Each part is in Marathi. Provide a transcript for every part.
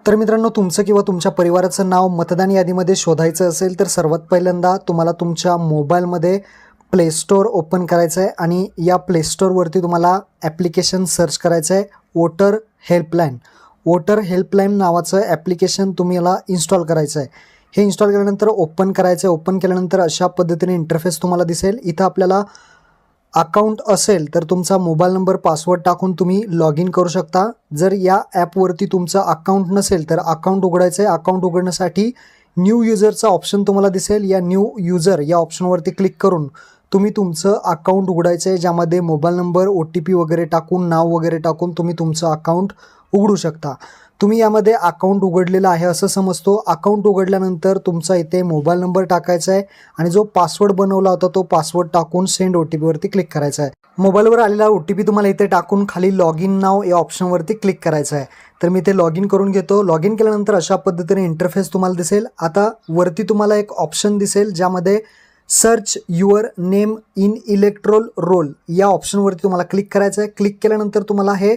तर मित्रांनो, तुमचं किंवा तुमच्या परिवाराचं नाव मतदान यादीमध्ये शोधायचं असेल तर सर्वात पहिल्यांदा तुम्हाला तुमच्या मोबाईलमध्ये प्ले स्टोअर ओपन करायचं आहे आणि या प्ले स्टोअरवरती तुम्हाला ॲप्लिकेशन सर्च करायचं आहे वोटर हेल्पलाईन. वोटर हेल्पलाईन नावाचं ॲप्लिकेशन तुम्हाला इन्स्टॉल करायचं आहे. हे इन्स्टॉल केल्यानंतर ओपन करायचं आहे. ओपन केल्यानंतर अशा पद्धतीने इंटरफेस तुम्हाला दिसेल. इथं आपल्याला अकाउंट असेल तर तुमचा मोबाईल नंबर पासवर्ड टाकून तुम्ही लॉग इन करू शकता. जर या ॲपवरती तुमचं अकाउंट नसेल तर अकाउंट उघडायचं आहे. अकाउंट उघडण्यासाठी न्यू युजरचा ऑप्शन तुम्हाला दिसेल. या न्यू युजर या ऑप्शनवरती क्लिक करून तुम्ही तुमचं अकाउंट उघडायचं आहे, ज्यामध्ये मोबाईल नंबर, OTP वगैरे टाकून, नाव वगैरे टाकून तुम्ही तुमचं अकाउंट उघडू शकता. तुम्ही यामध्ये अकाउंट उघडलेलं आहे असं समजतो. अकाउंट उघडल्यानंतर तुमचा इथे मोबाईल नंबर टाकायचा आहे आणि जो पासवर्ड बनवला होता तो पासवर्ड टाकून सेंड OTP वरती क्लिक करायचा आहे. मोबाईलवर आलेला OTP तुम्हाला इथे टाकून खाली लॉग इन नाव या ऑप्शनवरती क्लिक करायचं आहे. तर मी इथे लॉग इन करून घेतो. लॉग इन केल्यानंतर अशा पद्धतीने इंटरफेस तुम्हाला दिसेल. आता वरती तुम्हाला एक ऑप्शन दिसेल ज्यामध्ये search your name in electoral roll या ऑप्शनवरती तुम्हाला क्लिक करायचं आहे. क्लिक केल्यानंतर तुम्हाला हे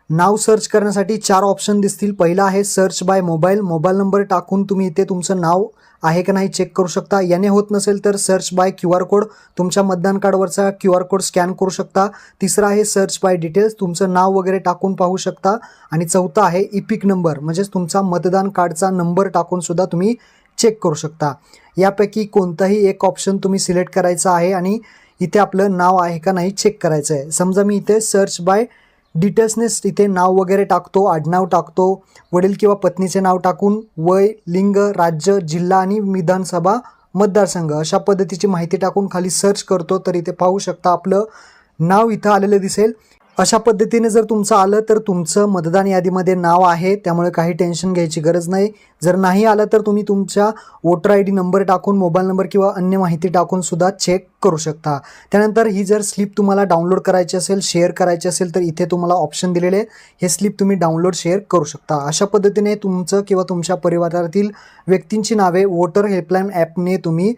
नाव सर्च करण्यासाठी 4 ऑप्शन दिसतील. पहिला आहे search by mobile. Mobile number टाकून तुम्ही इथे तुमचं नाव आहे का नाही चेक करू शकता. याने होत नसेल तर सर्च बाय QR कोड, तुमच्या मतदान कार्डवरचा QR कोड स्कॅन करू शकता. तिसरा आहे सर्च बाय डिटेल्स, तुमचं नाव वगैरे टाकून पाहू शकता. आणि चौथा आहे इपिक नंबर, म्हणजेच तुमचा मतदान कार्डचा नंबर टाकून सुद्धा तुम्ही चेक करू शकता. यापैकी कोणताही एक ऑप्शन तुम्ही सिलेक्ट करायचा आहे आणि इथे आपलं नाव आहे का नाही चेक करायचं आहे. समजा मी इथे सर्च बाय डिटेल्सनेच इथे नाव वगैरे टाकतो, आडनाव टाकतो, वडील किंवा पत्नीचे नाव टाकून वय, लिंग, राज्य, जिल्हा आणि विधानसभा मतदारसंघ अशा पद्धतीची माहिती टाकून खाली सर्च करतो तर इथे पाहू शकता आपलं नाव इथं आलेलं दिसेल. अशा पद्धतीने जर तुमचं आलं तर तुमचं मतदान यादीमध्ये नाव आहे, त्यामुळे काही टेन्शन घ्यायची गरज नाही. जर नाही आलं तर तुम्ही तुमच्या वोटर ID नंबर टाकून, मोबाईल नंबर किंवा अन्य माहिती टाकून सुद्धा चेक करू शकता. त्यानंतर ही जर स्लिप तुम्हाला डाउनलोड करायची असेल, शेअर करायची असेल तर इथे तुम्हाला ऑप्शन दिलेले हे स्लिप तुम्ही डाउनलोड शेअर करू शकता. अशा पद्धतीने तुमचं किंवा तुमच्या परिवारातील व्यक्तींची नावे वोटर हेल्पलाईन ॲपने तुम्ही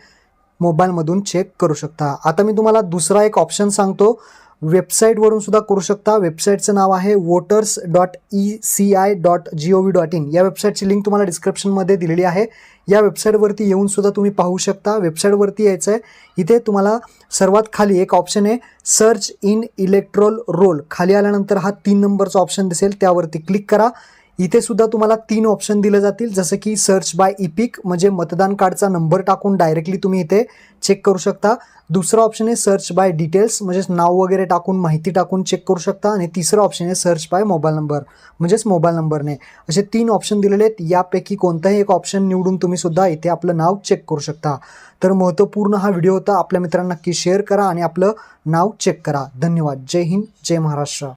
मोबाईलमधून चेक करू शकता. आता मी तुम्हाला दुसरा एक ऑप्शन सांगतो. वेबसाईटवरून सुद्धा करू शकता. वेबसाईटचं नाव आहे voters.eci.gov.in. या वेबसाईटची लिंक तुम्हाला डिस्क्रिप्शनमध्ये दिलेली आहे. या वेबसाईटवरती येऊन सुद्धा तुम्ही पाहू शकता. वेबसाईटवरती यायचं आहे. इथे तुम्हाला सर्वात खाली एक ऑप्शन आहे सर्च इन इलेक्ट्रोल रोल. खाली आल्यानंतर हा 3 नंबरचा ऑप्शन दिसेल, त्यावरती क्लिक करा. इथे सुद्धा तुम्हाला 3 ऑप्शन दिले जातील, जसं की सर्च बाय इपिक म्हणजे मतदान कार्डचा नंबर टाकून डायरेक्टली तुम्ही इथे चेक करू शकता. दुसरा ऑप्शन आहे सर्च बाय डिटेल्स, म्हणजेच नाव वगैरे टाकून, माहिती टाकून चेक करू शकता. आणि तिसरा ऑप्शन आहे सर्च बाय मोबाईल नंबर, म्हणजेच मोबाईल नंबरने. असे 3 ऑप्शन दिलेले आहेत. यापैकी कोणताही एक ऑप्शन निवडून तुम्ही सुद्धा इथे आपलं नाव चेक करू शकता. तर महत्त्वपूर्ण हा व्हिडिओ होता. आपल्या मित्रांना नक्की शेअर करा आणि आपलं नाव चेक करा. धन्यवाद. जय हिंद, जय महाराष्ट्र.